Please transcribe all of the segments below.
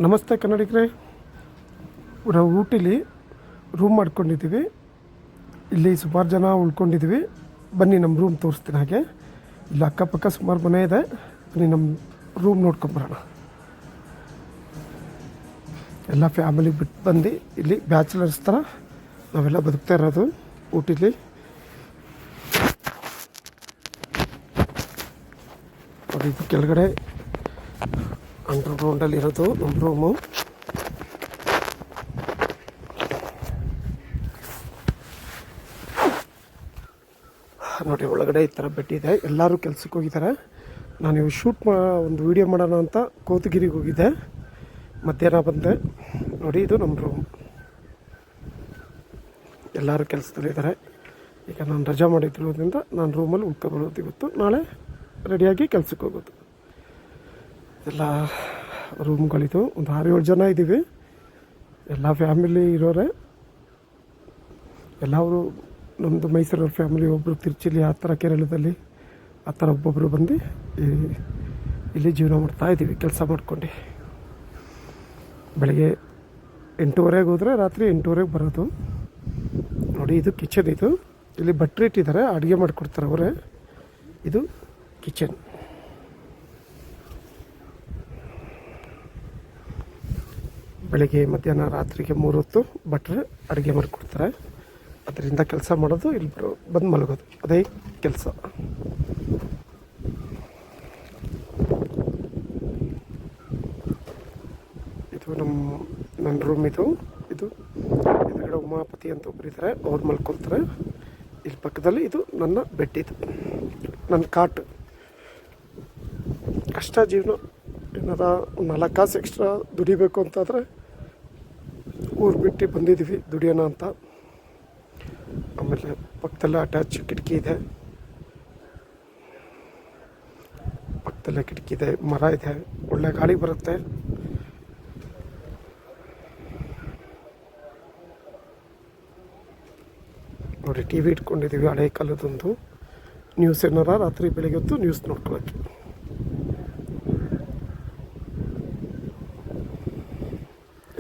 ನಮಸ್ತೆ ಕನ್ನಡಿಗರೇ, ನಾವು ಊಟಿಲಿ ರೂಮ್ ಮಾಡ್ಕೊಂಡಿದ್ದೀವಿ. ಇಲ್ಲಿ ಸುಮಾರು ಜನ ಉಳ್ಕೊಂಡಿದ್ದೀವಿ. ಬನ್ನಿ ನಮ್ಮ ರೂಮ್ ತೋರಿಸ್ತೀನಿ. ಹಾಗೆ ಇಲ್ಲಿ ಅಕ್ಕಪಕ್ಕ ಸುಮಾರು ಮನೆ ಇದೆ. ಬನ್ನಿ ನಮ್ಮ ರೂಮ್ ನೋಡ್ಕೊಂಬರೋಣ. ಎಲ್ಲ ಫ್ಯಾಮಿಲಿ ಬಿಟ್ಟು ಬಂದು ಇಲ್ಲಿ ಬ್ಯಾಚುಲರ್ಸ್ ಥರ ನಾವೆಲ್ಲ ಬದುಕ್ತಾ ಇರೋದು ಊಟಿಲಿ. ಇದು ಕೆಳಗಡೆ ಅಂಡರ್ ಗ್ರೌಂಡಲ್ಲಿ ಇರೋದು ನಮ್ಮ ರೂಮು. ನೋಡಿ, ಒಳಗಡೆ ಈ ಥರ ಬೆಡ್ ಇದೆ. ಎಲ್ಲರೂ ಕೆಲ್ಸಕ್ಕೆ ಹೋಗಿದ್ದಾರೆ. ನಾನು ಒಂದು ವೀಡಿಯೋ ಮಾಡೋಣ ಅಂತ ಕೋತಗಿರಿಗೆ ಹೋಗಿದ್ದೆ. ಮಧ್ಯಾಹ್ನ ಬಂದೆ. ನೋಡಿ, ಇದು ನಮ್ಮ ರೂಮ್. ಎಲ್ಲರೂ ಕೆಲಸದಲ್ಲಿದ್ದಾರೆ. ಈಗ ನಾನು ರಜಾ ಮಾಡಿದ್ರೋದ್ರಿಂದ ನಾನು ರೂಮಲ್ಲಿ ಉಳ್ಕೊಬರೋದು. ಇವತ್ತು ನಾಳೆ ರೆಡಿಯಾಗಿ ಕೆಲ್ಸಕ್ಕೆ ಹೋಗೋದು. ಎಲ್ಲ ರೂಮ್ಗಳಿದು. ಒಂದು 6-7 ಜನ ಇದ್ದೀವಿ. ಎಲ್ಲ ಫ್ಯಾಮಿಲಿ ಇರೋರೆ. ಎಲ್ಲವರು ನಮ್ಮದು ಮೈಸೂರವ್ರ ಫ್ಯಾಮಿಲಿ, ಒಬ್ಬರು ತಿರುಚಿಲಿ, ಆ ಥರ ಕೇರಳದಲ್ಲಿ, ಆ ಥರ ಒಬ್ಬೊಬ್ಬರು ಬಂದು ಇಲ್ಲಿ ಜೀವನ ಮಾಡ್ತಾಯಿದ್ದೀವಿ ಕೆಲಸ ಮಾಡ್ಕೊಂಡು. ಬೆಳಗ್ಗೆ 8:30 ಹೋದರೆ ರಾತ್ರಿ 8:30 ಬರೋದು. ನೋಡಿ, ಇದು ಕಿಚನ್. ಇದು ಇಲ್ಲಿ ಭಟ್ರು ಇಟ್ಟಿದ್ದಾರೆ, ಅಡುಗೆ ಮಾಡಿಕೊಡ್ತಾರೆ ಅವರೇ. ಇದು ಕಿಚನ್. ಬೆಳಗ್ಗೆ ಮಧ್ಯಾಹ್ನ ರಾತ್ರಿಗೆ 3 ಹೊತ್ತು ಭಟ್ರು ಅಡುಗೆ ಮಾಡಿಕೊಡ್ತಾರೆ. ಅದರಿಂದ ಕೆಲಸ ಮಾಡೋದು, ಇಲ್ಲಿ ಬಂದು ಮಲಗೋದು, ಅದೇ ಕೆಲಸ. ಇದು ನನ್ನ ರೂಮ್. ಇದು ಎದುರುಗಡೆ ಉಮಾಪತಿ ಅಂತ ಒಬ್ಬರು ಇದ್ದಾರೆ, ಅವ್ರು ಮಲ್ಕೊತಾರೆ. ಇಲ್ಲಿ ಪಕ್ಕದಲ್ಲಿ ಇದು ನನ್ನ ಬೆಡ್. ಇದು ನನ್ನ ಕಾಟು. ಕಷ್ಟ ಜೀವನ. ಏನಾರ 4 ಕಾಸು ಎಕ್ಸ್ಟ್ರಾ ದುಡಿಬೇಕು ಅಂತಾದರೆ ಊರು ಬಿಟ್ಟು ಬಂದಿದ್ದೀವಿ ದುಡಿಯೋಣ ಅಂತ. ಆಮೇಲೆ ಪಕ್ಕದಲ್ಲೇ ಅಟ್ಯಾಚ್ ಕಿಟಕಿ ಇದೆ. ಪಕ್ಕದಲ್ಲೇ ಕಿಟಕಿ ಇದೆ, ಮರ ಇದೆ, ಒಳ್ಳೆ ಗಾಳಿ ಬರುತ್ತೆ. ನೋಡಿ, ಟಿ ವಿ ಇಟ್ಕೊಂಡಿದ್ದೀವಿ, ಹಳೆ ಕಾಲದೊಂದು. ನ್ಯೂಸ್ ಏನಾರ ರಾತ್ರಿ ಬೆಳಗ್ಗೆ ಹೊತ್ತು ನ್ಯೂಸ್ ನೋಡ್ಕೊಳ್ಳೋಕ್ಕೆ.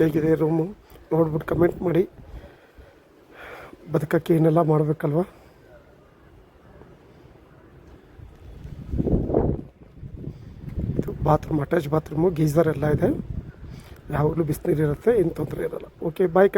ಹೇಗಿದೆ ರೂಮು ನೋಡ್ಬಿಟ್ಟು ಕಮೆಂಟ್ ಮಾಡಿ. ಬದುಕಕ್ಕೆ ಏನೆಲ್ಲ ಮಾಡಬೇಕಲ್ವ. ಇದು ಬಾತ್ರೂಮ್, ಅಟ್ಯಾಚ್ ಬಾತ್ರೂಮು, ಗೀಝರ್ ಎಲ್ಲ ಇದೆ. ಯಾವಾಗಲೂ ಬಿಸಿನೀರಿರುತ್ತೆ, ಏನು ತೊಂದರೆ ಇರೋಲ್ಲ. ಓಕೆ, ಬಾಯ್.